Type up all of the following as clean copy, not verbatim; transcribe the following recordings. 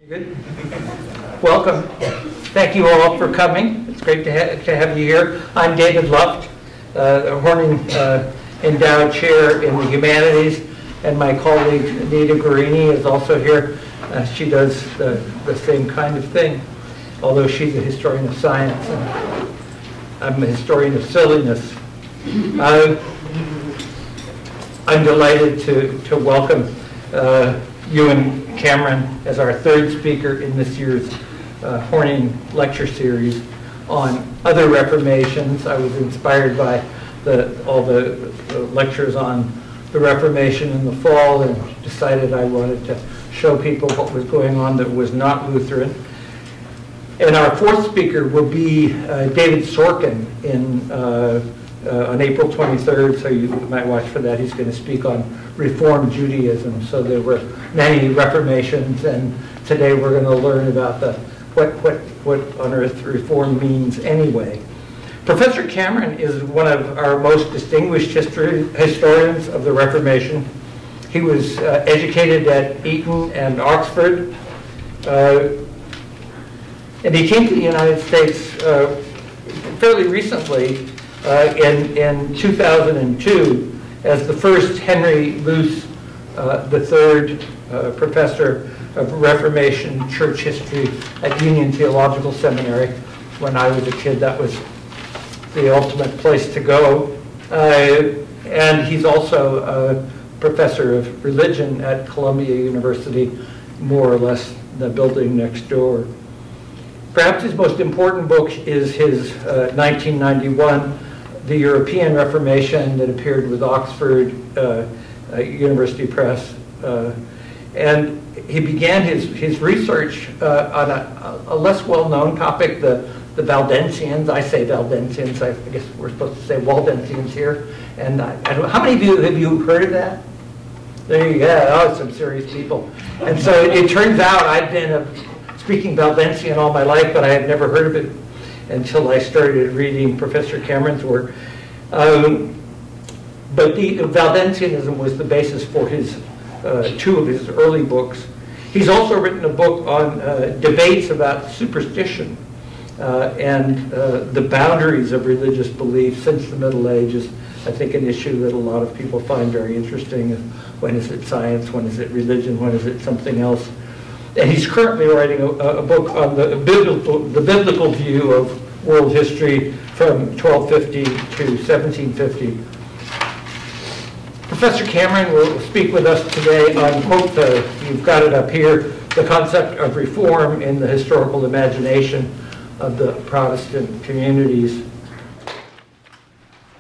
Good. Welcome. Thank you all for coming. It's great to have you here. I'm David Luft, a Horning Endowed Chair in the Humanities, and my colleague Anita Guarini is also here. She does the same kind of thing, although she's a historian of science, and I'm a historian of silliness. I'm delighted to welcome Euan Cameron as our third speaker in this year's Horning lecture series on other reformations. I was inspired by all the lectures on the Reformation in the fall and decided I wanted to show people what was going on that was not Lutheran. And our fourth speaker will be David Sorkin on April 23rd, so you might watch for that. He's going to speak on Reform Judaism. So there were many reformations, and today we're going to learn about what on earth reform means anyway. Professor Cameron is one of our most distinguished historians of the Reformation. He was educated at Eton and Oxford, and he came to the United States fairly recently in 2002 as the first Henry Luce III professor of Reformation church history at Union Theological Seminary. When I was a kid, that was the ultimate place to go. And he's also a professor of religion at Columbia University, more or less the building next door. Perhaps his most important book is his 1991 The European Reformation, that appeared with Oxford University Press. And he began his research on a less well-known topic, the Valdensians. I say Valdensians, I guess we're supposed to say Waldensians here. And I don't, how many of you have you heard of that? There you go, oh, some serious people. And so it turns out I've been speaking Valdensian all my life, but I had never heard of it until I started reading Professor Cameron's work. But the Valdensianism was the basis for two of his early books. He's also written a book on debates about superstition and the boundaries of religious belief since the Middle Ages. I think an issue that a lot of people find very interesting. When is it science? When is it religion? When is it something else? And he's currently writing a book on the biblical view of world history from 1250 to 1750. Professor Cameron will speak with us today on, quote, you've got it up here, the concept of reform in the historical imagination of the Protestant communities.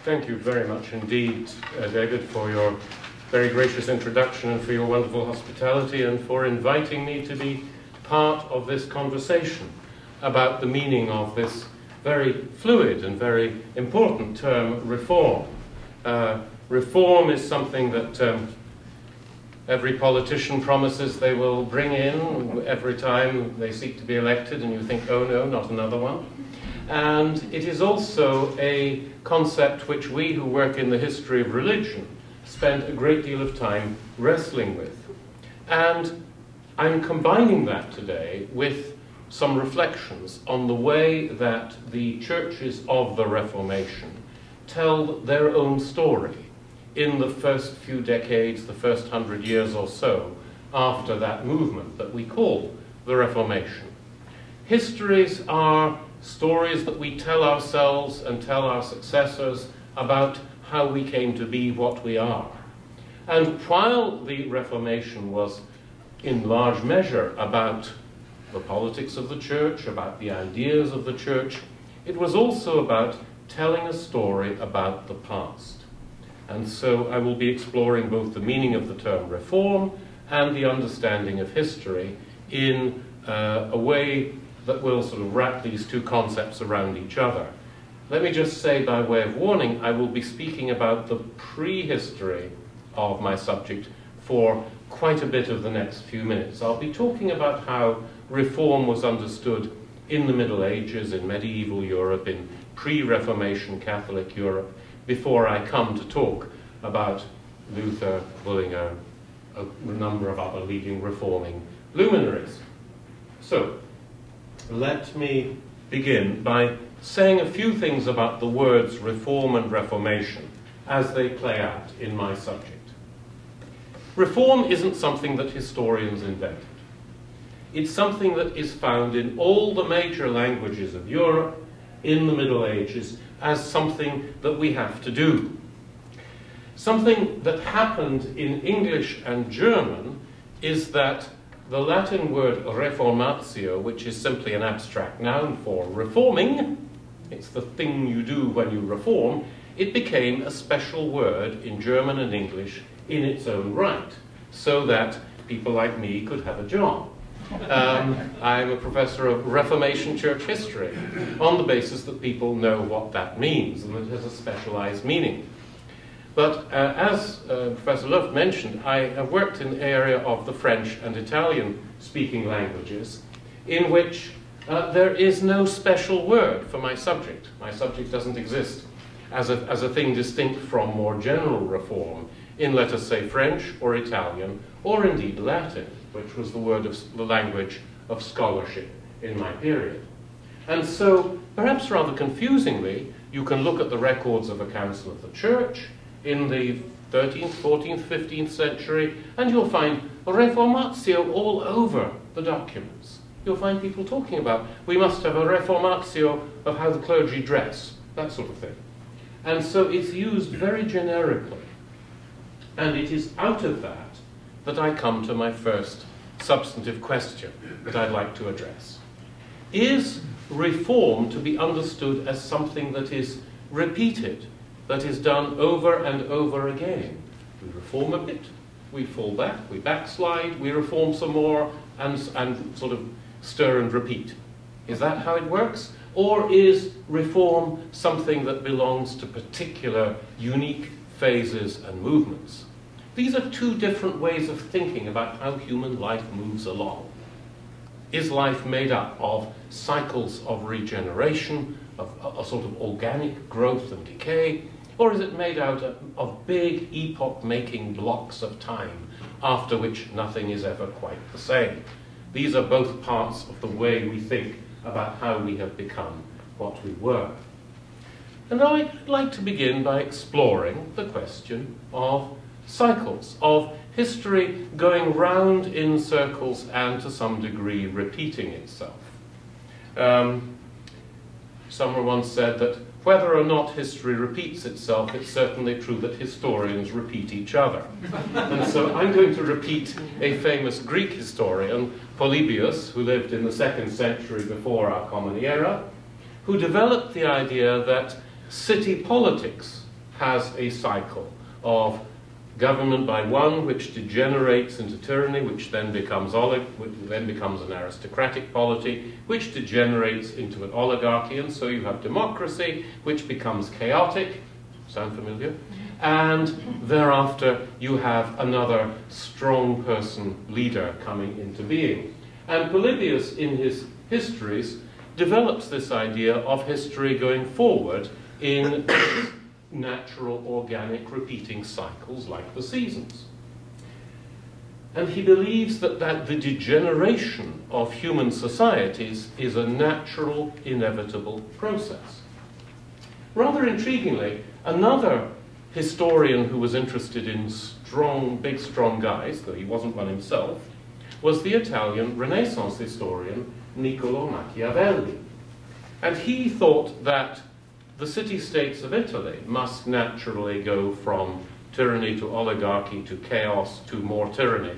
Thank you very much indeed, David, for your very gracious introduction and for your wonderful hospitality and for inviting me to be part of this conversation about the meaning of this very fluid and very important term, reform. Reform is something that every politician promises they will bring in every time they seek to be elected, and you think, oh no, not another one. And it is also a concept which we who work in the history of religion spend a great deal of time wrestling with. And I'm combining that today with some reflections on the way that the churches of the Reformation tell their own story in the first few decades, the first 100 years or so after that movement that we call the Reformation. Histories are stories that we tell ourselves and tell our successors about how we came to be what we are. And while the Reformation was in large measure about the politics of the church, about the ideas of the church, it was also about telling a story about the past. And so I will be exploring both the meaning of the term reform and the understanding of history in a way that will sort of wrap these two concepts around each other. Let me just say by way of warning, I will be speaking about the prehistory of my subject for quite a bit of the next few minutes. I'll be talking about how reform was understood in the Middle Ages, in medieval Europe, in pre-Reformation Catholic Europe, before I come to talk about Luther, Bullinger, a number of other leading reforming luminaries. So, let me begin by saying a few things about the words reform and reformation as they play out in my subject. Reform isn't something that historians invented. It's something that is found in all the major languages of Europe in the Middle Ages as something that we have to do. Something that happened in English and German is that the Latin word reformatio, which is simply an abstract noun for reforming, it's the thing you do when you reform, it became a special word in German and English in its own right, so that people like me could have a job. I'm a professor of Reformation church history on the basis that people know what that means and that it has a specialized meaning. But as Professor Luft mentioned, I have worked in the area of the French and Italian-speaking languages, in which there is no special word for my subject. My subject doesn't exist as a thing distinct from more general reform in, let us say, French or Italian, or indeed Latin, which was the language of scholarship in my period. And so, perhaps rather confusingly, you can look at the records of a council of the church in the 13th, 14th, 15th century, and you'll find reformatio all over the documents. You'll find people talking about, we must have a reformatio of how the clergy dress, that sort of thing. And so it's used very generically. And it is out of that that I come to my first substantive question that I'd like to address. Is reform to be understood as something that is repeated, that is done over and over again? We reform a bit, we fall back, we backslide, we reform some more, and sort of stir and repeat. Is that how it works? Or is reform something that belongs to particular unique phases and movements? These are two different ways of thinking about how human life moves along. Is life made up of cycles of regeneration, of a sort of organic growth and decay, or is it made out of big epoch-making blocks of time, after which nothing is ever quite the same? These are both parts of the way we think about how we have become what we were. And I'd like to begin by exploring the question of cycles, of history going round in circles and to some degree repeating itself. Someone once said that whether or not history repeats itself, it's certainly true that historians repeat each other. And so I'm going to repeat a famous Greek historian, Polybius, who lived in the 2nd century before our Common Era, who developed the idea that city politics has a cycle of government by one, which degenerates into tyranny, which then becomes an aristocratic polity, which degenerates into an oligarchy, and so you have democracy, which becomes chaotic. Sound familiar? And thereafter you have another strong person, leader, coming into being. And Polybius, in his histories, develops this idea of history going forward in natural, organic, repeating cycles like the seasons. And he believes that the degeneration of human societies is a natural, inevitable process. Rather intriguingly, another historian who was interested in big, strong guys, though he wasn't one himself, was the Italian Renaissance historian Niccolò Machiavelli. And he thought that the city-states of Italy must naturally go from tyranny to oligarchy to chaos to more tyranny,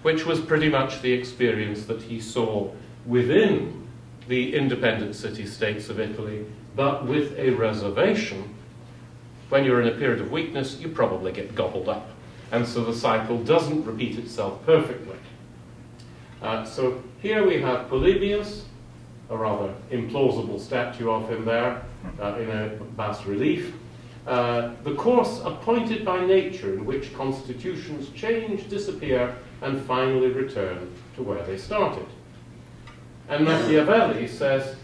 which was pretty much the experience that he saw within the independent city-states of Italy, but with a reservation. When you're in a period of weakness, you probably get gobbled up. And so the cycle doesn't repeat itself perfectly. So here we have Polybius, a rather implausible statue of him there in a bas relief. The course appointed by nature in which constitutions change, disappear, and finally return to where they started. And Machiavelli says,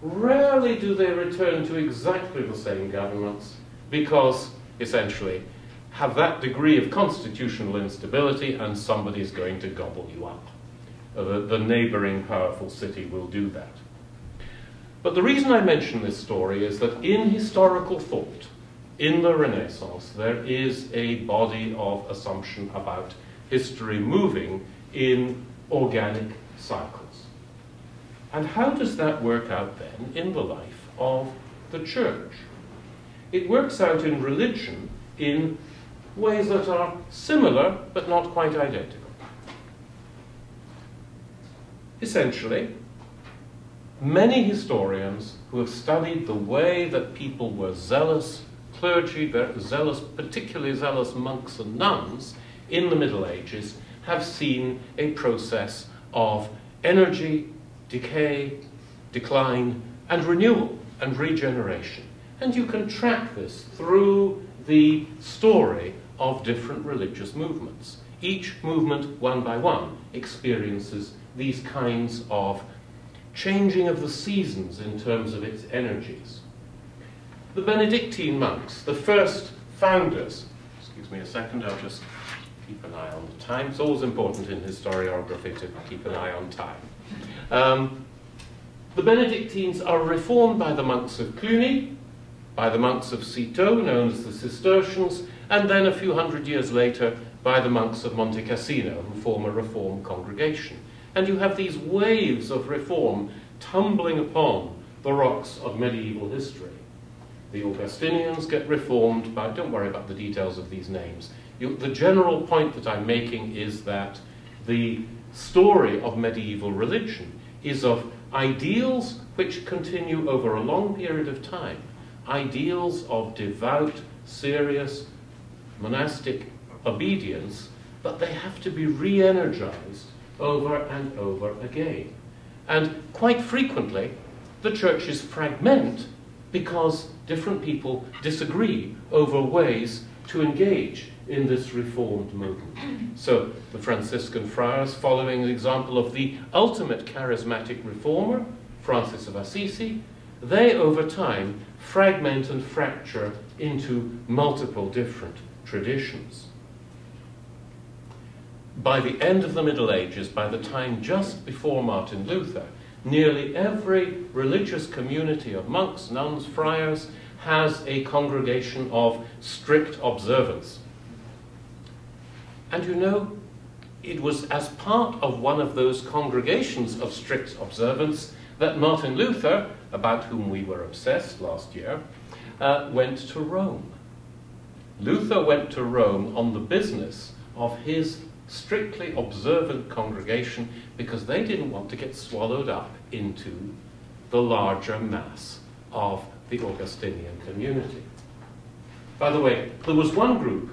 rarely do they return to exactly the same governments because, essentially, have that degree of constitutional instability and somebody's going to gobble you up. the neighboring powerful city will do that. But the reason I mention this story is that in historical thought, in the Renaissance, there is a body of assumption about history moving in organic cycles. And how does that work out then in the life of the church? It works out in religion in ways that are similar but not quite identical. Essentially, many historians who have studied the way that people were zealous clergy, particularly zealous monks and nuns in the Middle Ages, have seen a process of energy, decay, decline, and renewal and regeneration. And you can track this through the story of different religious movements. Each movement, one by one, experiences these kinds of changing of the seasons in terms of its energies. The Benedictine monks, the first founders, excuse me a second, I'll just keep an eye on the time. It's always important in historiography to keep an eye on time. The Benedictines are reformed by the monks of Cluny, by the monks of Citeaux, known as the Cistercians, and then a few hundred years later by the monks of Monte Cassino, who form a reformed congregation. And you have these waves of reform tumbling upon the rocks of medieval history. The Augustinians get reformed by, don't worry about the details of these names. The general point that I'm making is that the story of medieval religion is of ideals which continue over a long period of time. Ideals of devout, serious, monastic obedience, but they have to be re-energized over and over again. And quite frequently, the churches fragment because different people disagree over ways to engage in this reformed movement. So the Franciscan friars, following the example of the ultimate charismatic reformer, Francis of Assisi, they over time fragment and fracture into multiple different traditions. By the end of the Middle Ages, by the time just before Martin Luther, nearly every religious community of monks, nuns, friars has a congregation of strict observance. And you know, it was as part of one of those congregations of strict observance that Martin Luther, about whom we were obsessed last year, went to Rome. Luther went to Rome on the business of his strictly observant congregation because they didn't want to get swallowed up into the larger mass of the Augustinian community. By the way, there was one group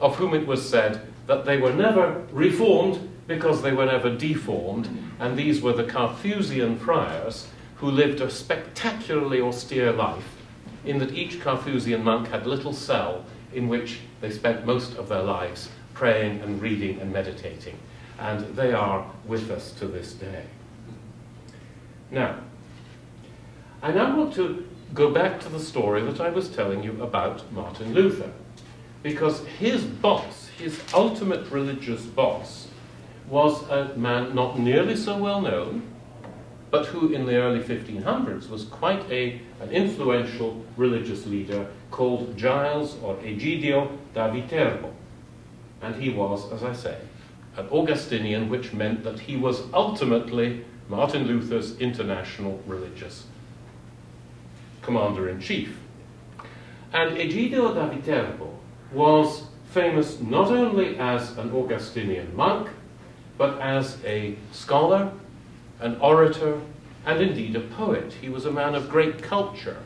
of whom it was said that they were never reformed because they were never deformed, and these were the Carthusian friars who lived a spectacularly austere life, in that each Carthusian monk had a little cell in which they spent most of their lives praying and reading and meditating. And they are with us to this day. Now, I now want to go back to the story that I was telling you about Martin Luther, because his boss, his ultimate religious boss, was a man not nearly so well known, but who in the early 1500s was quite an influential religious leader called Giles or Egidio da Viterbo. And he was, as I say, an Augustinian, which meant that he was ultimately Martin Luther's international religious commander-in-chief. And Egidio da Viterbo was famous not only as an Augustinian monk, but as a scholar, an orator, and indeed a poet. He was a man of great culture,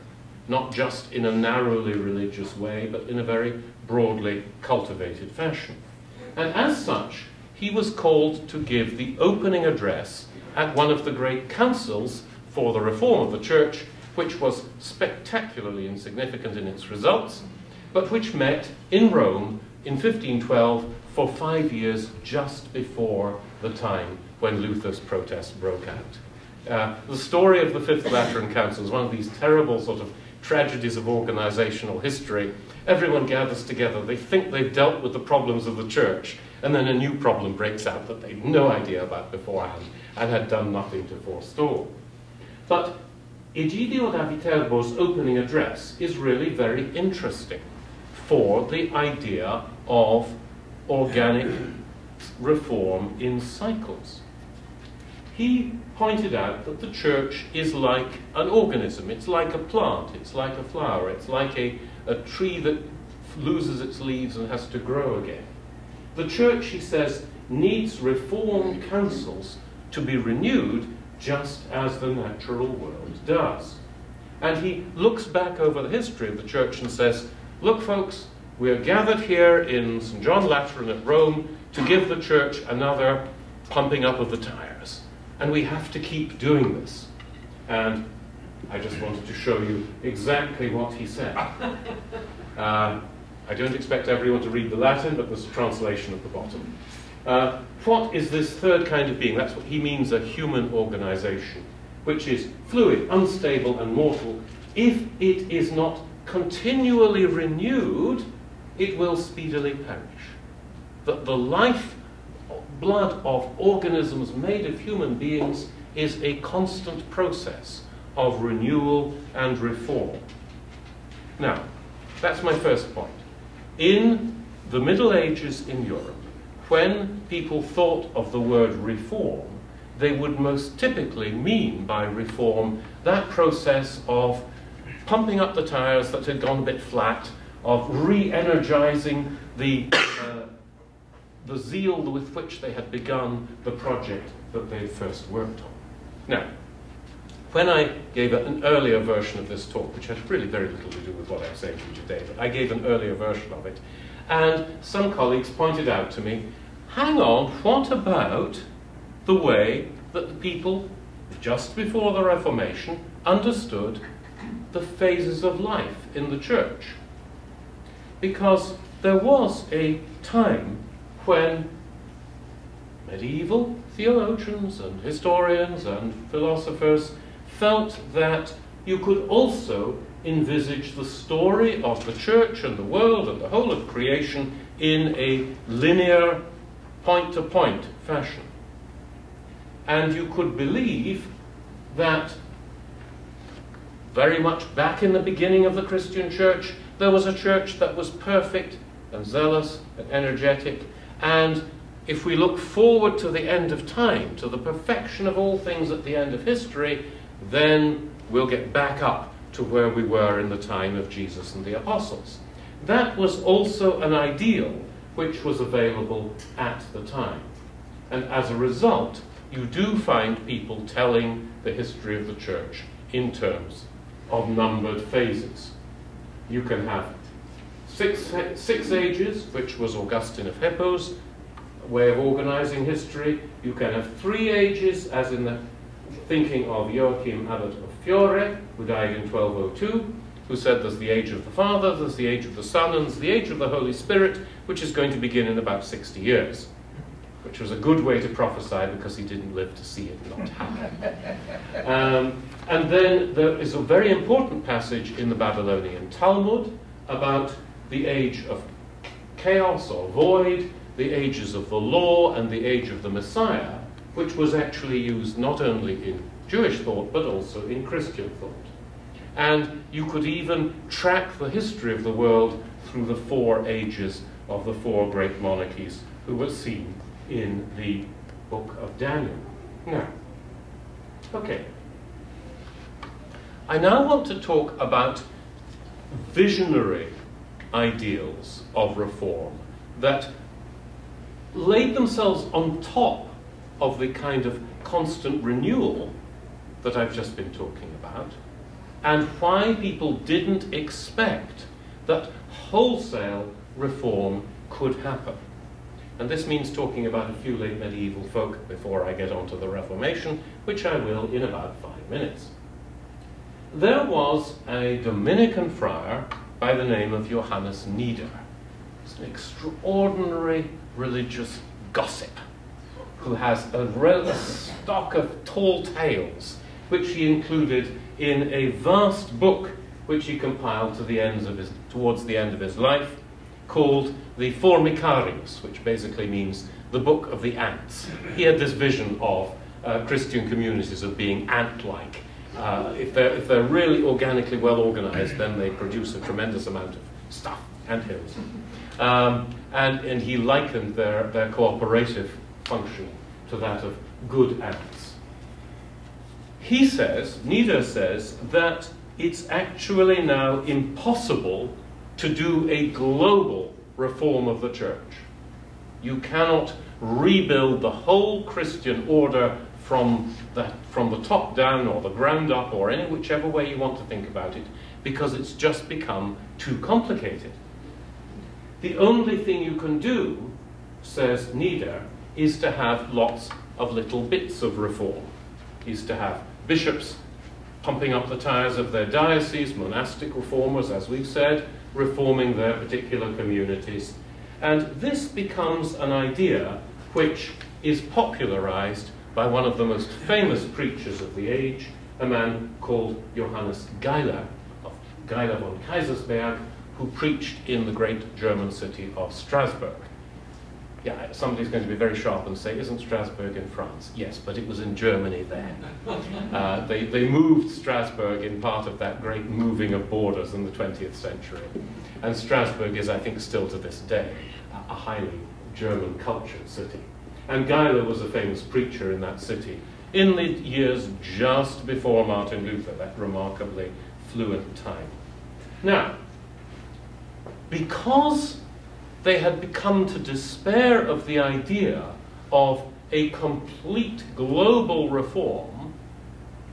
not just in a narrowly religious way, but in a very broadly cultivated fashion. And as such, he was called to give the opening address at one of the great councils for the reform of the church, which was spectacularly insignificant in its results, but which met in Rome in 1512 for 5 years just before the time when Luther's protest broke out. The story of the Fifth Lateran Council is one of these terrible sort of tragedies of organizational history. Everyone gathers together, they think they've dealt with the problems of the church, and then a new problem breaks out that they had no idea about beforehand and had done nothing to forestall. But Egidio da Viterbo's opening address is really very interesting for the idea of organic reform in cycles. He pointed out that the church is like an organism, it's like a plant, it's like a flower, it's like a tree that loses its leaves and has to grow again. The church, he says, needs reformed councils to be renewed just as the natural world does. And he looks back over the history of the church and says, look folks, we are gathered here in St. John Lateran at Rome to give the church another pumping up of the tires. And we have to keep doing this. And I just wanted to show you exactly what he said. I don't expect everyone to read the Latin, but there's a translation at the bottom. What is this third kind of being? That's what he means, a human organization, which is fluid, unstable, and mortal. If it is not continually renewed, it will speedily perish. That the life blood of organisms made of human beings is a constant process of renewal and reform. Now, that's my first point. In the Middle Ages in Europe, when people thought of the word reform, they would most typically mean by reform that process of pumping up the tires that had gone a bit flat, of re-energizing the zeal with which they had begun the project that they first worked on. Now, when I gave an earlier version of this talk, which has really very little to do with what I'm saying to you today, but I gave an earlier version of it, and some colleagues pointed out to me, hang on, what about the way that the people just before the Reformation understood the phases of life in the church? Because there was a time when medieval theologians and historians and philosophers felt that you could also envisage the story of the church and the world and the whole of creation in a linear, point-to-point fashion. And you could believe that very much back in the beginning of the Christian church, there was a church that was perfect and zealous and energetic. And if we look forward to the end of time, to the perfection of all things at the end of history, then we'll get back up to where we were in the time of Jesus and the apostles. That was also an ideal which was available at the time. And as a result, you do find people telling the history of the church in terms of numbered phases. You can have six ages, which was Augustine of Hippo's way of organizing history. You can have 3 ages, as in the thinking of Joachim Abbot of Fiore, who died in 1202, who said there's the age of the Father, there's the age of the Son, and there's the age of the Holy Spirit, which is going to begin in about 60 years, which was a good way to prophesy because he didn't live to see it not happen. And then there is a very important passage in the Babylonian Talmud about the age of chaos or void, the ages of the law, and the age of the Messiah, which was actually used not only in Jewish thought, but also in Christian thought. And you could even track the history of the world through the 4 ages of the 4 great monarchies who were seen in the book of Daniel. Now, okay. I now want to talk about visionary ideals of reform that laid themselves on top of the kind of constant renewal that I've just been talking about, and why people didn't expect that wholesale reform could happen. And this means talking about a few late medieval folk before I get on to the Reformation, which I will in about 5 minutes. There was a Dominican friar by the name of Johannes Nieder. He's an extraordinary religious gossip who has a stock of tall tales, which he included in a vast book which he compiled towards the end of his life, called the Formicarius, which basically means the book of the ants. He had this vision of Christian communities of being ant-like. If they're really organically well organized, then they produce a tremendous amount of stuff, anthills. And he likened their cooperative functioning to that of good ants. He says, Nieder says, that it's actually now impossible to do a global reform of the church. You cannot rebuild the whole Christian order from the top down or the ground up or any whichever way you want to think about it, because it's just become too complicated. The only thing you can do, says Nieder, is to have lots of little bits of reform, is to have bishops pumping up the tires of their diocese, monastic reformers, as we've said, reforming their particular communities. And this becomes an idea which is popularized by one of the most famous preachers of the age, a man called Johannes Geiler, of Geiler von Kaisersberg, who preached in the great German city of Strasbourg. Yeah, somebody's going to be very sharp and say, isn't Strasbourg in France? Yes, but it was in Germany then. They moved Strasbourg in part of that great moving of borders in the 20th century. And Strasbourg is, I think, still to this day, a highly German cultured city. And Geiler was a famous preacher in that city in the years just before Martin Luther, that remarkably fluent time. Now, because they had become to despair of the idea of a complete global reform,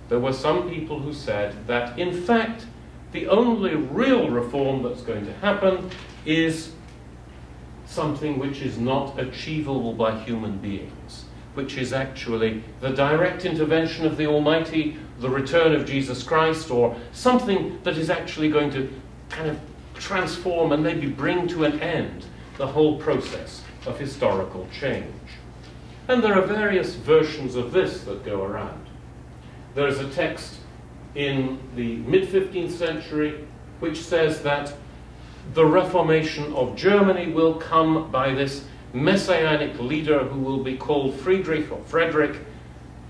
there were some people who said that, in fact, the only real reform that's going to happen is something which is not achievable by human beings, which is actually the direct intervention of the Almighty, the return of Jesus Christ, or something that is actually going to kind of transform and maybe bring to an end the whole process of historical change. And there are various versions of this that go around. There is a text in the mid-15th century which says that the Reformation of Germany will come by this messianic leader who will be called Friedrich or Frederick.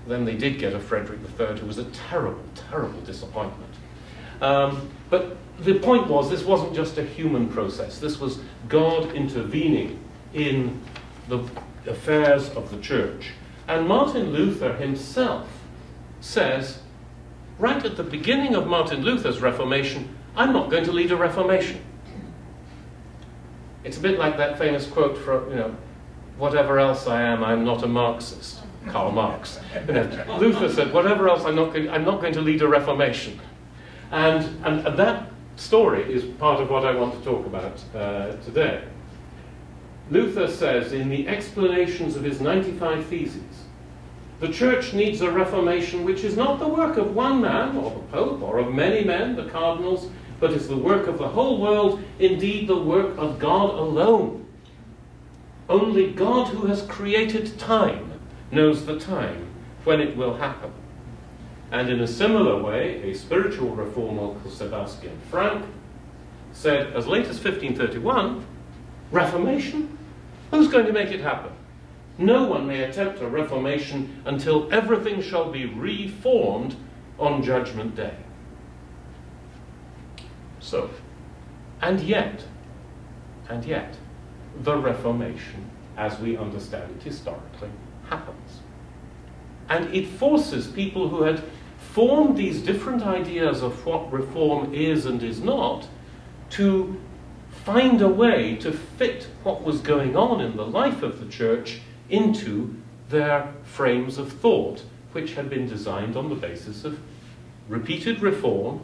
Then they did get a Frederick III, who was a terrible, terrible disappointment. But the point was, this wasn't just a human process. This was God intervening in the affairs of the church. And Martin Luther himself says, right at the beginning of Martin Luther's Reformation, I'm not going to lead a Reformation. It's a bit like that famous quote from, whatever else I am, I'm not a Marxist. Karl Marx. Luther said, whatever else, I'm not going to lead a Reformation. And that story is part of what I want to talk about today. Luther says in the explanations of his 95 Theses, the Church needs a reformation which is not the work of one man, or the Pope, or of many men, the cardinals, but is the work of the whole world, indeed the work of God alone. Only God, who has created time, knows the time when it will happen. And in a similar way, a spiritual reformer called Sebastian Frank said, as late as 1531, Reformation? Who's going to make it happen? No one may attempt a reformation until everything shall be reformed on Judgment Day. So, and yet, the Reformation, as we understand it historically, happens. And it forces people who had formed these different ideas of what reform is and is not to find a way to fit what was going on in the life of the church into their frames of thought, which had been designed on the basis of repeated reform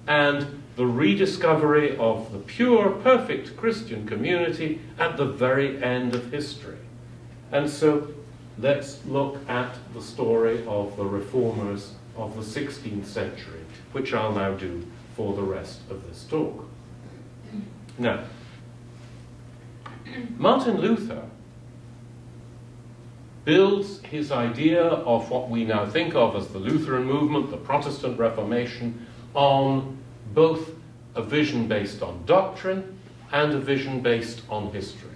and the rediscovery of the pure, perfect Christian community at the very end of history. And so let's look at the story of the reformers of the 16th century, which I'll now do for the rest of this talk. Now, Martin Luther builds his idea of what we now think of as the Lutheran movement, the Protestant Reformation, on both a vision based on doctrine and a vision based on history.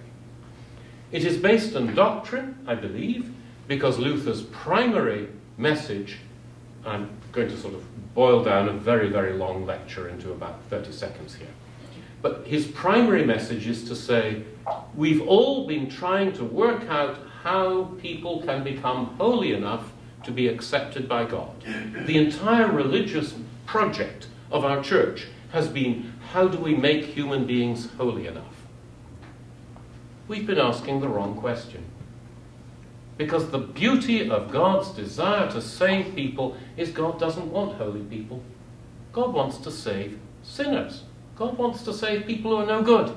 It is based on doctrine, I believe, because Luther's primary message, I'm going to sort of boil down a very, very long lecture into about 30 seconds here. But his primary message is to say, we've all been trying to work out how people can become holy enough to be accepted by God. The entire religious project of our church has been, how do we make human beings holy enough? We've been asking the wrong question. Because the beauty of God's desire to save people is God doesn't want holy people. God wants to save sinners. God wants to save people who are no good.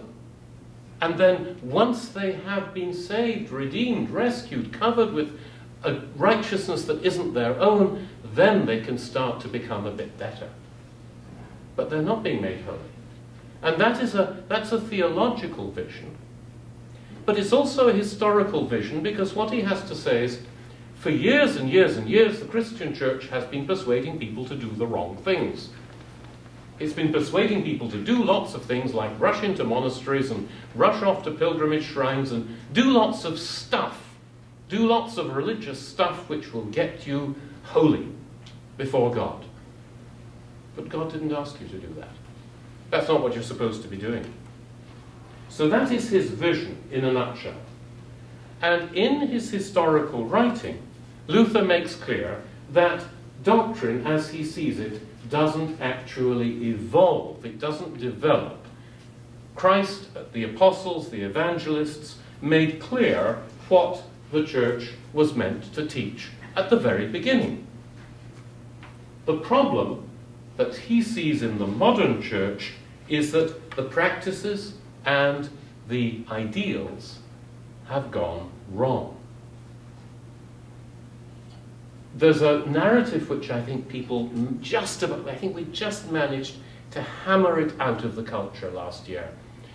And then once they have been saved, redeemed, rescued, covered with a righteousness that isn't their own, then they can start to become a bit better. But they're not being made holy. And that's a theological vision. But it's also a historical vision, because what he has to say is, for years and years and years, the Christian church has been persuading people to do the wrong things. It's been persuading people to do lots of things like rush into monasteries and rush off to pilgrimage shrines and do lots of stuff, do lots of religious stuff which will get you holy before God. But God didn't ask you to do that. That's not what you're supposed to be doing. So that is his vision in a nutshell. And in his historical writing, Luther makes clear that doctrine, as he sees it, doesn't actually evolve. It doesn't develop. Christ, the apostles, the evangelists, made clear what the church was meant to teach at the very beginning. The problem that he sees in the modern church is that the practices and the ideals have gone wrong. There's a narrative which I think we just managed to hammer it out of the culture last year.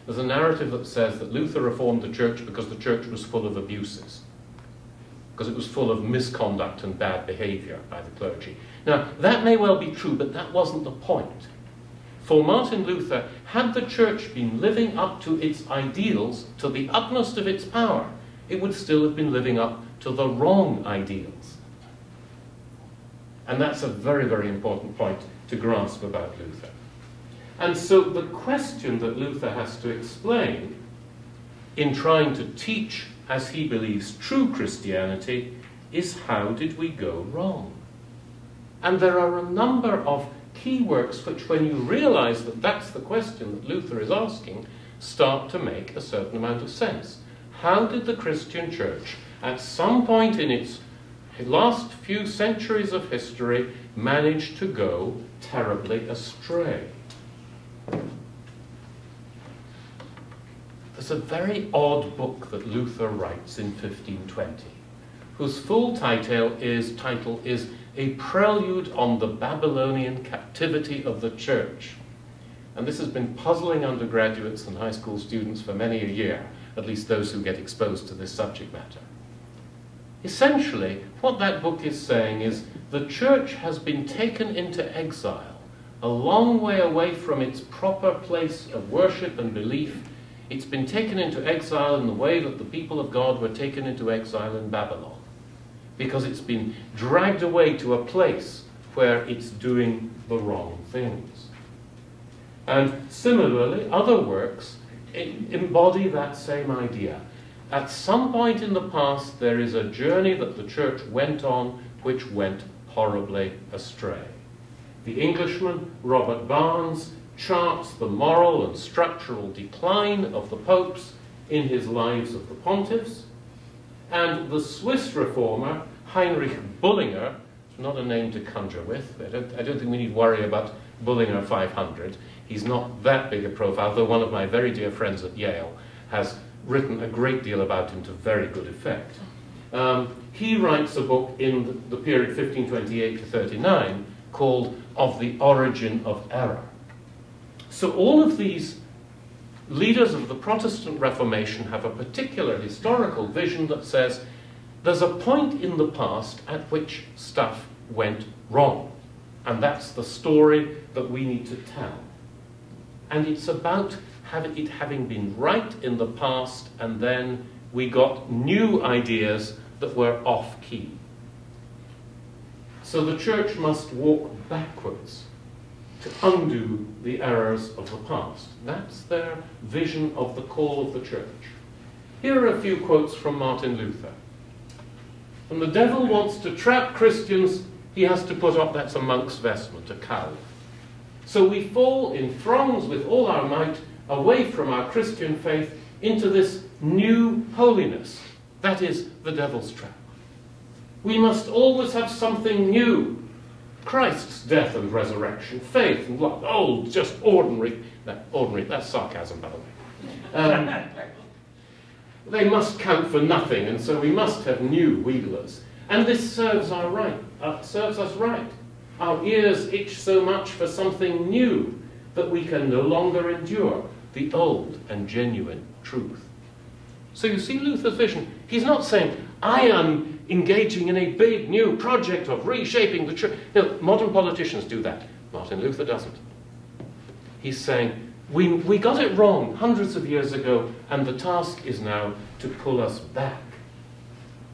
There's a narrative that says that Luther reformed the church because the church was full of abuses, because it was full of misconduct and bad behavior by the clergy. Now, that may well be true, but that wasn't the point. For Martin Luther, had the church been living up to its ideals to the utmost of its power, it would still have been living up to the wrong ideals. And that's a very, very important point to grasp about Luther. And so the question that Luther has to explain in trying to teach, as he believes, true Christianity is, how did we go wrong? And there are a number of key works which, when you realize that that's the question that Luther is asking, start to make a certain amount of sense. How did the Christian church, at some point in its last few centuries of history, manage to go terribly astray? There's a very odd book that Luther writes in 1520, whose full title is A Prelude on the Babylonian Captivity of the Church. And this has been puzzling undergraduates and high school students for many a year, at least those who get exposed to this subject matter. Essentially, what that book is saying is the church has been taken into exile, a long way away from its proper place of worship and belief. It's been taken into exile in the way that the people of God were taken into exile in Babylon, because it's been dragged away to a place where it's doing the wrong things. And similarly, other works embody that same idea. At some point in the past, there is a journey that the church went on which went horribly astray. The Englishman Robert Barnes charts the moral and structural decline of the popes in his Lives of the Pontiffs, and the Swiss reformer Heinrich Bullinger, not a name to conjure with, I don't think we need worry about Bullinger 500. He's not that big a profile, though one of my very dear friends at Yale has written a great deal about him to very good effect. He writes a book in the period 1528 to 39 called Of the Origin of Error. So all of these leaders of the Protestant Reformation have a particular historical vision that says there's a point in the past at which stuff went wrong, and that's the story that we need to tell. And it's about it having been right in the past, and then we got new ideas that were off-key. So the church must walk backwards to undo the errors of the past. That's their vision of the call of the church. Here are a few quotes from Martin Luther. When the devil wants to trap Christians, he has to put up, that's a monk's vestment, a cowl. So we fall in throngs with all our might away from our Christian faith into this new holiness. That is the devil's trap. We must always have something new. Christ's death and resurrection, faith and love, old, just ordinary. Ordinary, that's sarcasm, by the way. They must count for nothing, and so we must have new wheelers. And this serves us right. Our ears itch so much for something new that we can no longer endure the old and genuine truth. So you see Luther's vision. He's not saying, I am engaging in a big new project of reshaping the church. No, modern politicians do that. Martin Luther doesn't. He's saying, we got it wrong hundreds of years ago, and the task is now to pull us back.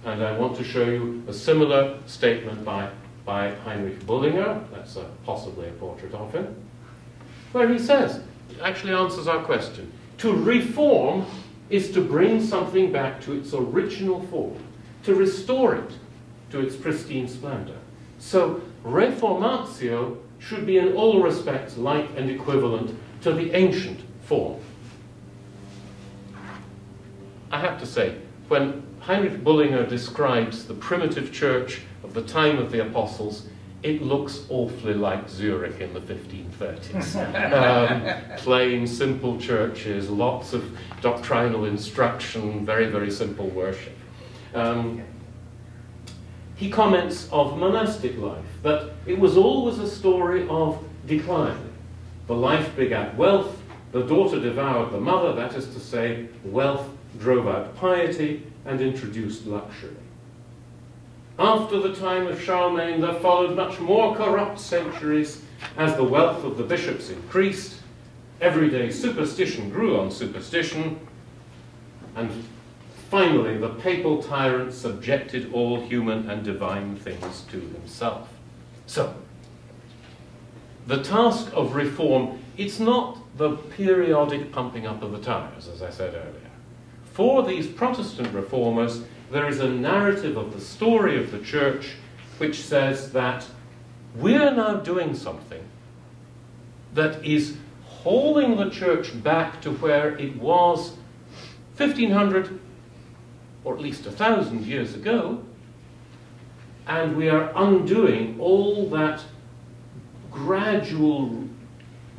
And I want to show you a similar statement by Heinrich Bullinger, that's possibly a portrait of him, where he says, it actually answers our question, to reform is to bring something back to its original form, to restore it to its pristine splendor. So, reformatio should be in all respects like and equivalent to the ancient form. I have to say, when Heinrich Bullinger describes the primitive church of the time of the apostles, it looks awfully like Zurich in the 1530s. Plain, simple churches, lots of doctrinal instruction, very, very simple worship. He comments of monastic life, that it was always a story of decline. The life begat wealth, the daughter devoured the mother, that is to say, wealth drove out piety and introduced luxury. After the time of Charlemagne, there followed much more corrupt centuries as the wealth of the bishops increased, everyday superstition grew on superstition, and finally the papal tyrant subjected all human and divine things to himself. So, the task of reform, it's not the periodic pumping up of the tires, as I said earlier. For these Protestant reformers, there is a narrative of the story of the church which says that we're now doing something that is hauling the church back to where it was 1,500 or at least 1,000 years ago, and we are undoing all that gradual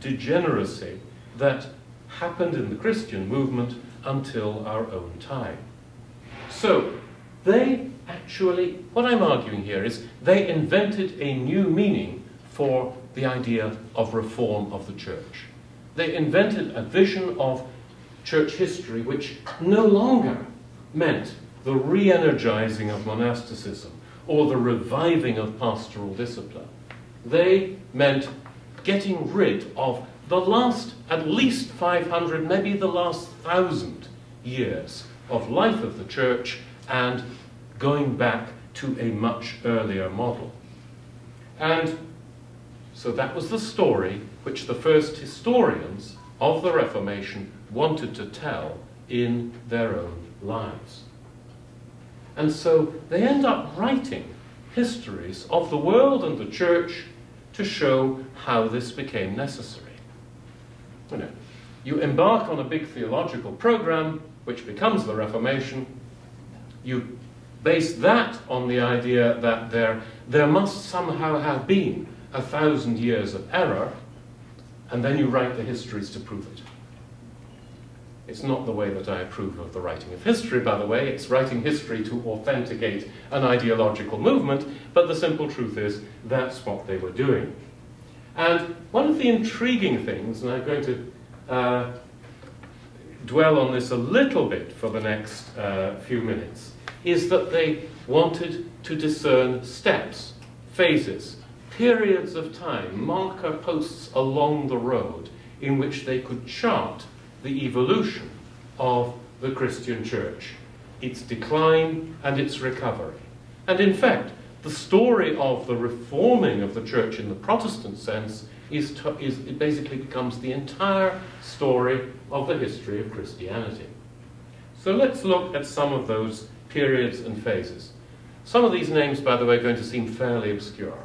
degeneracy that happened in the Christian movement until our own time. So, they actually, what I'm arguing here is, they invented a new meaning for the idea of reform of the church. They invented a vision of church history which no longer meant the re-energizing of monasticism or the reviving of pastoral discipline. They meant getting rid of the last at least 500, maybe the last 1,000 years of life of the church and going back to a much earlier model. And so that was the story which the first historians of the Reformation wanted to tell in their own lives. And so they end up writing histories of the world and the church to show how this became necessary. You embark on a big theological program, which becomes the Reformation. You base that on the idea that there must somehow have been 1,000 years of error, and then you write the histories to prove it. It's not the way that I approve of the writing of history, by the way. It's writing history to authenticate an ideological movement, but the simple truth is that's what they were doing. And one of the intriguing things, and I'm going to dwell on this a little bit for the next few minutes, is that they wanted to discern steps, phases, periods of time, marker posts along the road in which they could chart the evolution of the Christian church, its decline and its recovery. And in fact, the story of the reforming of the church in the Protestant sense it basically becomes the entire story of the history of Christianity. So let's look at some of those periods and phases. Some of these names, by the way, are going to seem fairly obscure,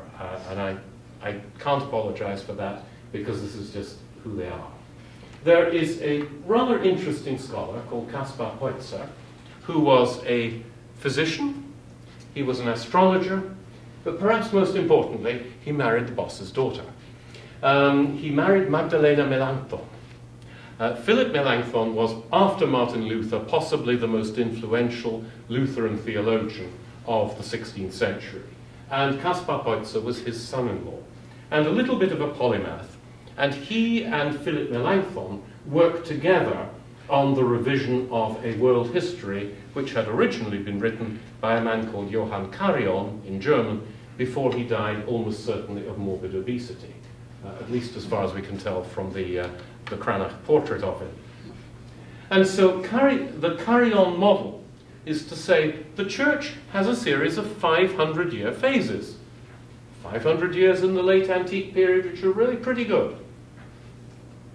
and I can't apologize for that, because this is just who they are. There is a rather interesting scholar called Caspar Heutzer, who was a physician, he was an astrologer, but perhaps most importantly, he married the boss's daughter. He married Magdalena Melanchthon. Philip Melanchthon was, after Martin Luther, possibly the most influential Lutheran theologian of the 16th century. And Caspar Heutzer was his son-in-law, and a little bit of a polymath. And he and Philip Melanchthon worked together on the revision of a world history which had originally been written by a man called Euan K Cameron in German before he died almost certainly of morbid obesity, at least as far as we can tell from the Cranach portrait of him. And so the Cameron model is to say the church has a series of 500-year phases. 500 years in the late antique period, which are really pretty good.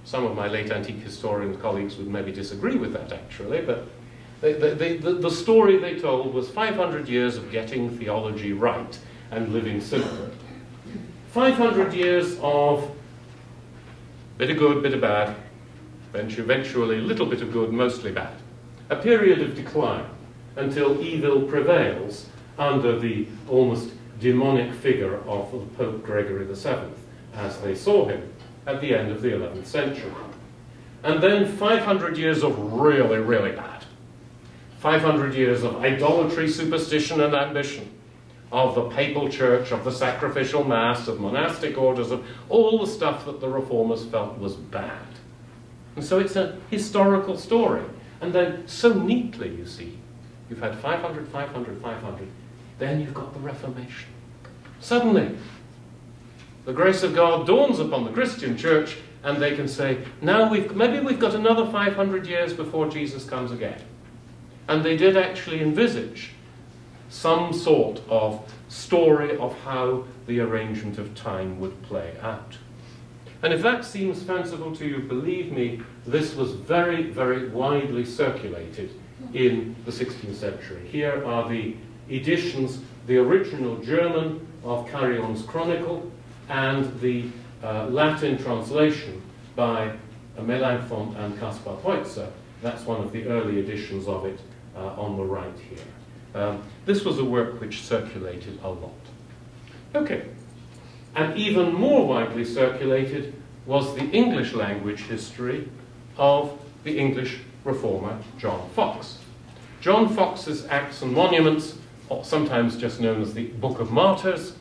Some of my late antique historian colleagues would maybe disagree with that, actually, but the story they told was 500 years of getting theology right and living simpler. 500 years of bit of good, bit of bad, eventually a little bit of good, mostly bad. A period of decline until evil prevails under the almost demonic figure of Pope Gregory VII, as they saw him at the end of the 11th century. And then 500 years of really, really bad. 500 years of idolatry, superstition, and ambition, of the papal church, of the sacrificial mass, of monastic orders, of all the stuff that the reformers felt was bad. And so it's a historical story. And then so neatly, you see, you've had 500, 500, 500, then you've got the Reformation. Suddenly, the grace of God dawns upon the Christian church, and they can say, now maybe we've got another 500 years before Jesus comes again. And they did actually envisage some sort of story of how the arrangement of time would play out. And if that seems fanciful to you, believe me, this was very, very widely circulated in the 16th century. Here are the editions, the original German of Carion's Chronicle, and the Latin translation by Melanchthon and Caspar Heutzer. That's one of the early editions of it on the right here. This was a work which circulated a lot. Okay, and even more widely circulated was the English language history of the English reformer John Foxe. John Foxe's Acts and Monuments, or sometimes just known as the Book of Martyrs,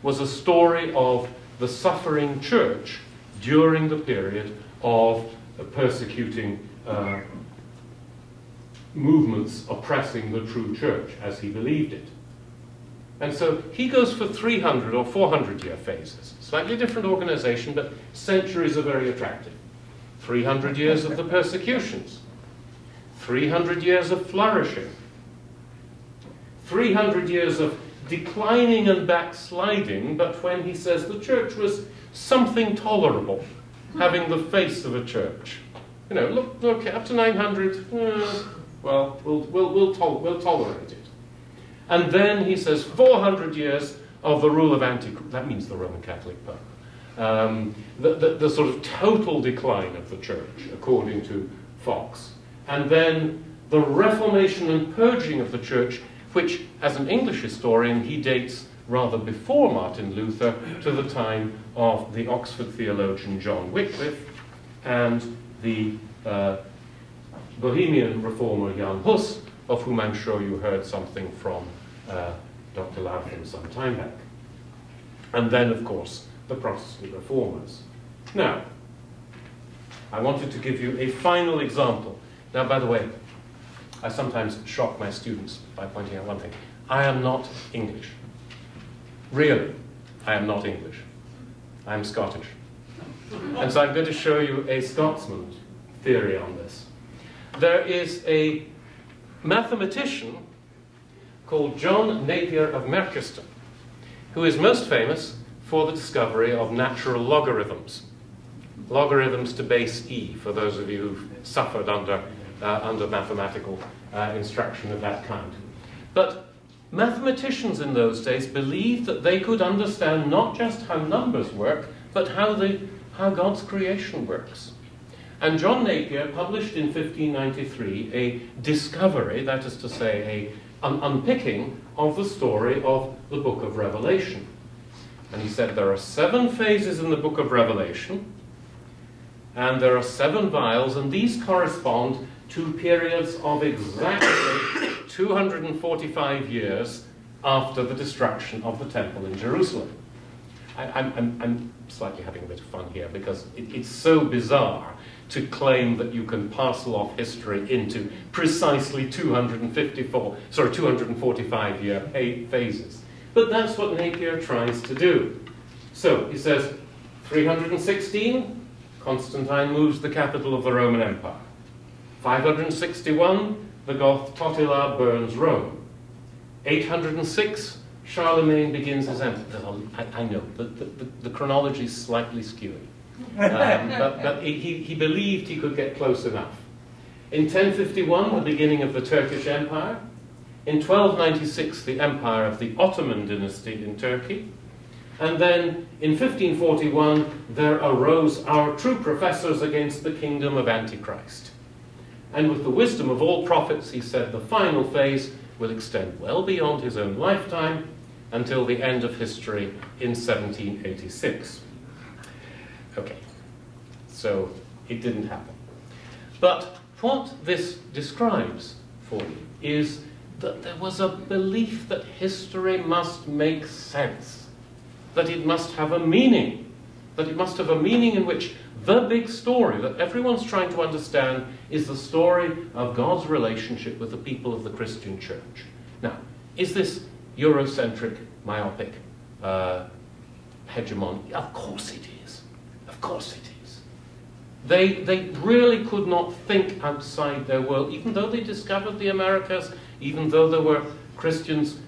was a story of the suffering church during the period of persecuting movements oppressing the true church as he believed it. And so he goes for 300 or 400-year phases. Slightly different organization, but centuries are very attractive. 300 years of the persecutions. 300 years of flourishing. 300 years of declining and backsliding, but when he says the church was something tolerable, having the face of a church. You know, look, up to 900, well, we'll tolerate it. And then he says 400 years of the rule of Antichrist. That means the Roman Catholic Pope. The sort of total decline of the church, according to Foxe. And then the Reformation and purging of the church, which, as an English historian, he dates rather before Martin Luther to the time of the Oxford theologian John Wycliffe and the Bohemian reformer Jan Hus, of whom I'm sure you heard something from Dr. Latham some time back. And then, of course, the Protestant reformers. Now, I wanted to give you a final example. Now, by the way, I sometimes shock my students by pointing out one thing. I am not English. Really, I am not English. I am Scottish. And so I'm going to show you a Scotsman theory on this. There is a mathematician called John Napier of Merchiston, who is most famous for the discovery of natural logarithms. Logarithms to base e, for those of you who've suffered under mathematical instruction of that kind. But mathematicians in those days believed that they could understand not just how numbers work, but how God's creation works. And John Napier published in 1593 a discovery, that is to say, an unpicking of the story of the book of Revelation. And he said there are 7 phases in the book of Revelation, and there are 7 vials, and these correspond to periods of exactly 245 years after the destruction of the temple in Jerusalem. I'm slightly having a bit of fun here because it's so bizarre to claim that you can parcel off history into precisely 245-year phases. But that's what Napier tries to do. So he says, 316, Constantine moves the capital of the Roman Empire. 561, the Goth Totila burns Rome. 806, Charlemagne begins his empire. I know, the chronology is slightly skewed. But he believed he could get close enough. In 1051, the beginning of the Turkish Empire. In 1296, the empire of the Ottoman dynasty in Turkey. And then, in 1541, there arose our true professors against the kingdom of Antichrist. And with the wisdom of all prophets, he said the final phase will extend well beyond his own lifetime until the end of history in 1786. Okay, so it didn't happen. But what this describes for you is that there was a belief that history must make sense, that it must have a meaning, that it must have a meaning in which the big story that everyone's trying to understand is the story of God's relationship with the people of the Christian church. Now, is this Eurocentric, myopic hegemony? Of course it is. Of course it is. They really could not think outside their world, even though they discovered the Americas, even though there were Christians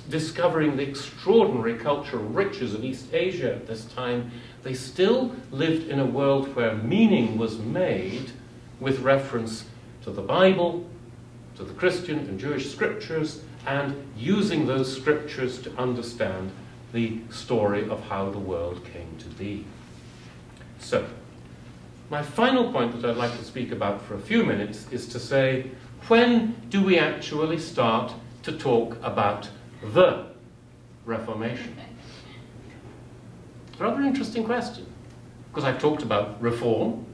discovering the extraordinary cultural riches of East Asia at this time. They still lived in a world where meaning was made with reference to the Bible, to the Christian and Jewish scriptures, and using those scriptures to understand the story of how the world came to be. So, my final point that I'd like to speak about for a few minutes is to say, when do we actually start to talk about the Reformation? It's a rather interesting question, because I've talked about reform,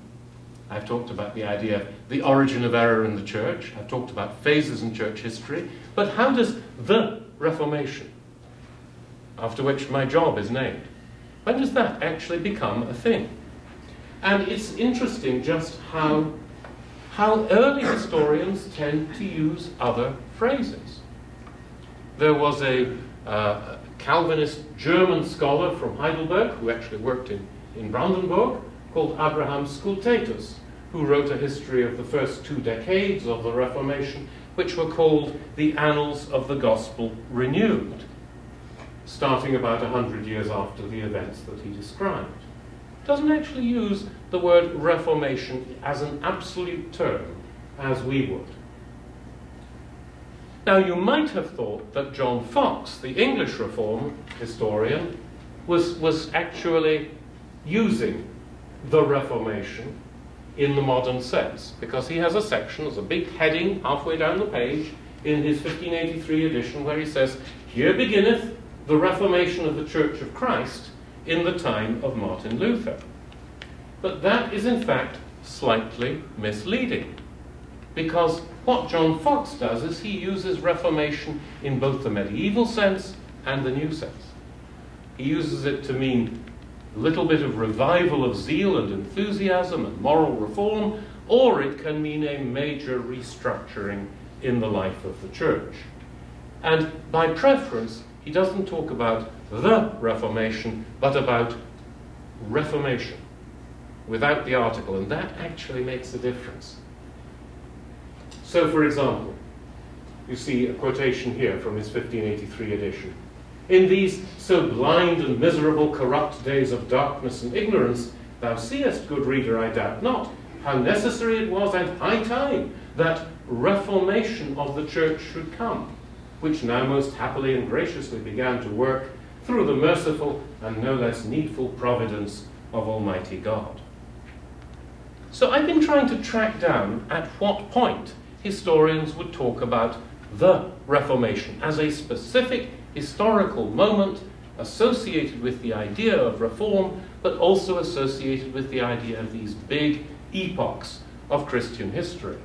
I've talked about the idea of the origin of error in the church, I've talked about phases in church history, but how does the Reformation, after which my job is named, when does that actually become a thing? And it's interesting just how early historians tend to use other phrases. There was a Calvinist German scholar from Heidelberg, who actually worked in Brandenburg, called Abraham Scultetus, who wrote a history of the first 2 decades of the Reformation, which were called the Annals of the Gospel Renewed, starting about 100 years after the events that he described. Doesn't actually use the word Reformation as an absolute term, as we would. Now, you might have thought that John Fox, the English Reform historian, was actually using the Reformation in the modern sense, because he has a section, there's a big heading halfway down the page in his 1583 edition where he says, "Here beginneth the Reformation of the Church of Christ in the time of Martin Luther." But that is in fact slightly misleading, because what John Fox does is he uses Reformation in both the medieval sense and the new sense. He uses it to mean a little bit of revival of zeal and enthusiasm and moral reform, or it can mean a major restructuring in the life of the church. And by preference, he doesn't talk about the Reformation, but about Reformation. without the article, and that actually makes a difference. So, for example, you see a quotation here from his 1583 edition. "In these so blind and miserable corrupt days of darkness and ignorance, thou seest, good reader, I doubt not, how necessary it was and high time that reformation of the Church should come, which now most happily and graciously began to work through the merciful and no less needful providence of Almighty God." So I've been trying to track down at what point historians would talk about the Reformation as a specific historical moment associated with the idea of reform, but also associated with the idea of these big epochs of Christian history.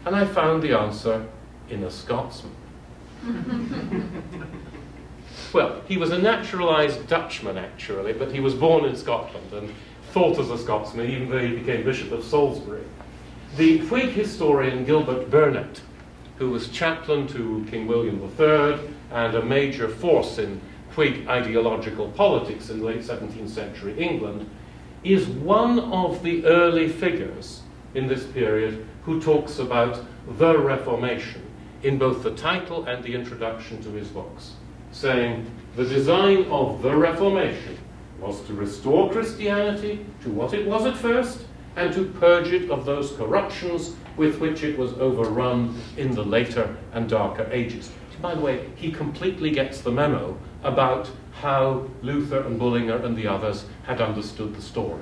And I found the answer in a Scotsman. Well, he was a naturalized Dutchman, actually, but he was born in Scotland and thought as a Scotsman, even though he became Bishop of Salisbury. The Whig historian Gilbert Burnet, who was chaplain to King William III and a major force in Whig ideological politics in late 17th century England, is one of the early figures in this period who talks about the Reformation in both the title and the introduction to his books, saying the design of the Reformation was to restore Christianity to what it was at first and to purge it of those corruptions with which it was overrun in the later and darker ages. By the way, he completely gets the memo about how Luther and Bullinger and the others had understood the story.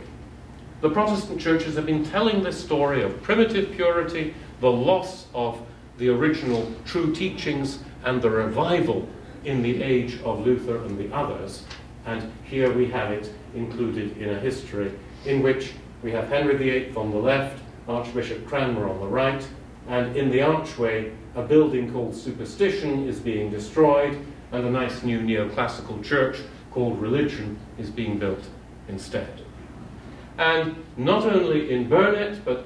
The Protestant churches have been telling this story of primitive purity, the loss of the original true teachings, and the revival in the age of Luther and the others. And here we have it included in a history in which we have Henry VIII on the left, Archbishop Cranmer on the right, and in the archway a building called Superstition is being destroyed, and a nice new neoclassical church called Religion is being built instead. And not only in Burnet, but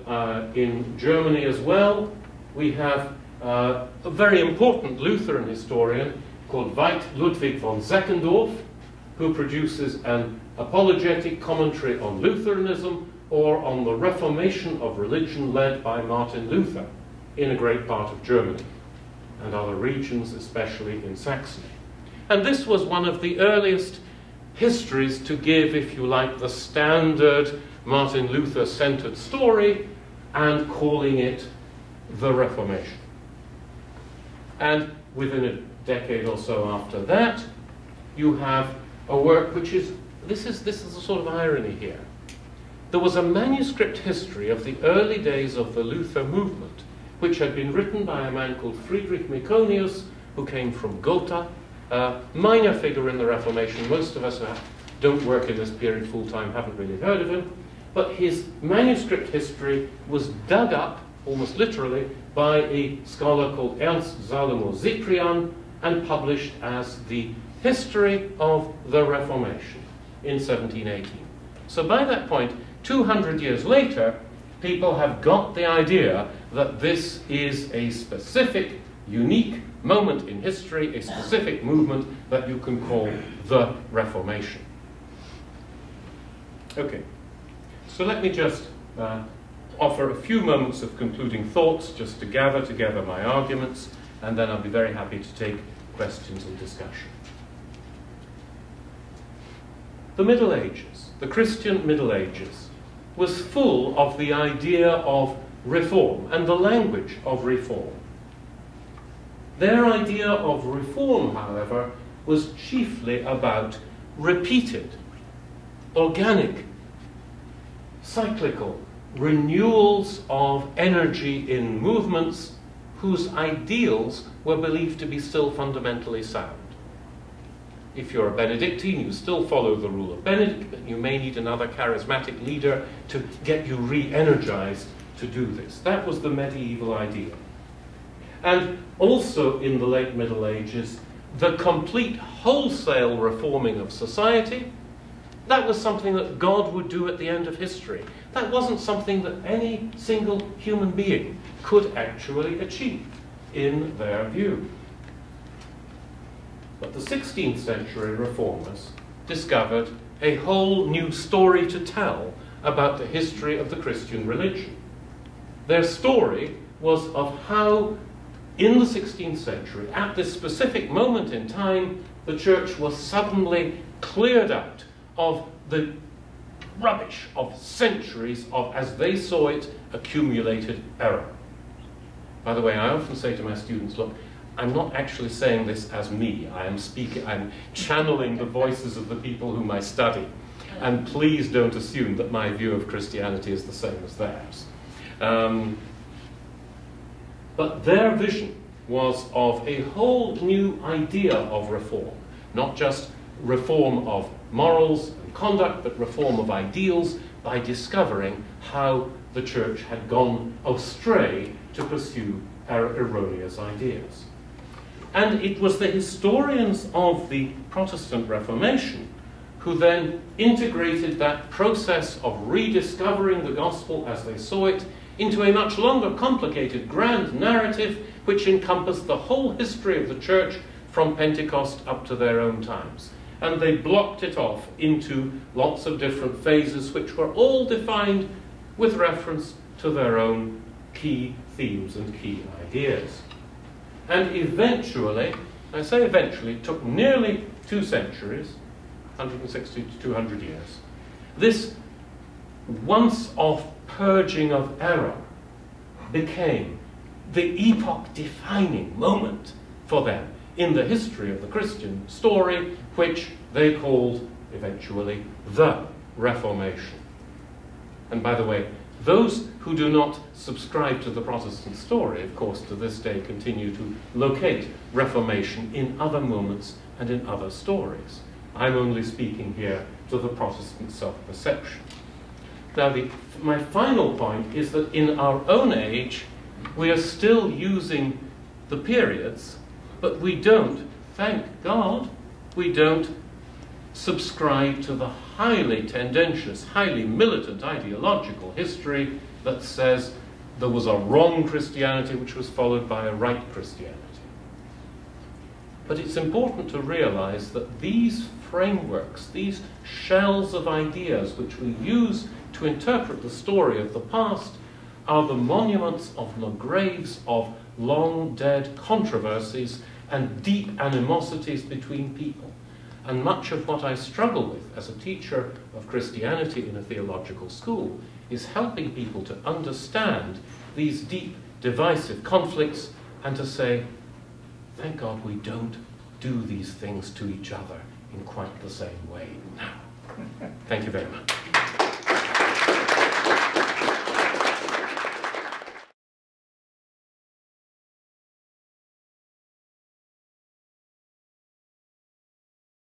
in Germany as well, we have a very important Lutheran historian called Veit Ludwig von Seckendorf, who produces an apologetic commentary on Lutheranism or on the Reformation of religion led by Martin Luther in a great part of Germany and other regions, especially in Saxony. And this was one of the earliest histories to give, if you like, the standard Martin Luther-centered story and calling it the Reformation. And within a decade or so after that, you have a work which is, this is a sort of irony here. There was a manuscript history of the early days of the Luther movement, which had been written by a man called Friedrich Myconius, who came from Gotha, a minor figure in the Reformation. Most of us who don't work in this period full-time haven't really heard of him. But his manuscript history was dug up, almost literally, by a scholar called Ernst Salomo Cyprian and published as the History of the Reformation in 1718. So by that point, 200 years later, people have got the idea that this is a specific, unique moment in history, a specific movement that you can call the Reformation. Okay, so let me just offer a few moments of concluding thoughts just to gather together my arguments, and then I'll be very happy to take questions and discussion. The Middle Ages, the Christian Middle Ages, was full of the idea of reform and the language of reform. Their idea of reform, however, was chiefly about repeated, organic, cyclical renewals of energy in movements whose ideals were believed to be still fundamentally sound. If you're a Benedictine, you still follow the rule of Benedict, but you may need another charismatic leader to get you re-energized to do this. That was the medieval idea. And also in the late Middle Ages, the complete wholesale reforming of society, that was something that God would do at the end of history. That wasn't something that any single human being could actually achieve in their view. But the 16th century reformers discovered a whole new story to tell about the history of the Christian religion. Their story was of how, in the 16th century, at this specific moment in time, the church was suddenly cleared out of the rubbish of centuries of, as they saw it, accumulated error. By the way, I often say to my students, look, I'm not actually saying this as me. I'm channeling the voices of the people whom I study. And please don't assume that my view of Christianity is the same as theirs. But their vision was of a whole new idea of reform, not just reform of morals and conduct, but reform of ideals, by discovering how the church had gone astray to pursue erroneous ideas. And it was the historians of the Protestant Reformation who then integrated that process of rediscovering the gospel as they saw it into a much longer, complicated, grand narrative which encompassed the whole history of the church from Pentecost up to their own times. And they blocked it off into lots of different phases which were all defined with reference to their own key themes and key ideas. And eventually, I say eventually, it took nearly 2 centuries, 160 to 200 years, this once-off purging of error became the epoch-defining moment for them in the history of the Christian story, which they called, eventually, the Reformation. And by the way, those who do not subscribe to the Protestant story, of course, to this day continue to locate Reformation in other moments and in other stories. I'm only speaking here to the Protestant self-perception. Now, my final point is that in our own age, we are still using the periods, but we don't, thank God, we don't subscribe to the highly tendentious, highly militant ideological history that says there was a wrong Christianity which was followed by a right Christianity. But it's important to realize that these frameworks, these shells of ideas which we use to interpret the story of the past, are the monuments of the graves of long-dead controversies and deep animosities between people. And much of what I struggle with as a teacher of Christianity in a theological school is helping people to understand these deep divisive conflicts and to say, thank God we don't do these things to each other in quite the same way now. Thank you very much.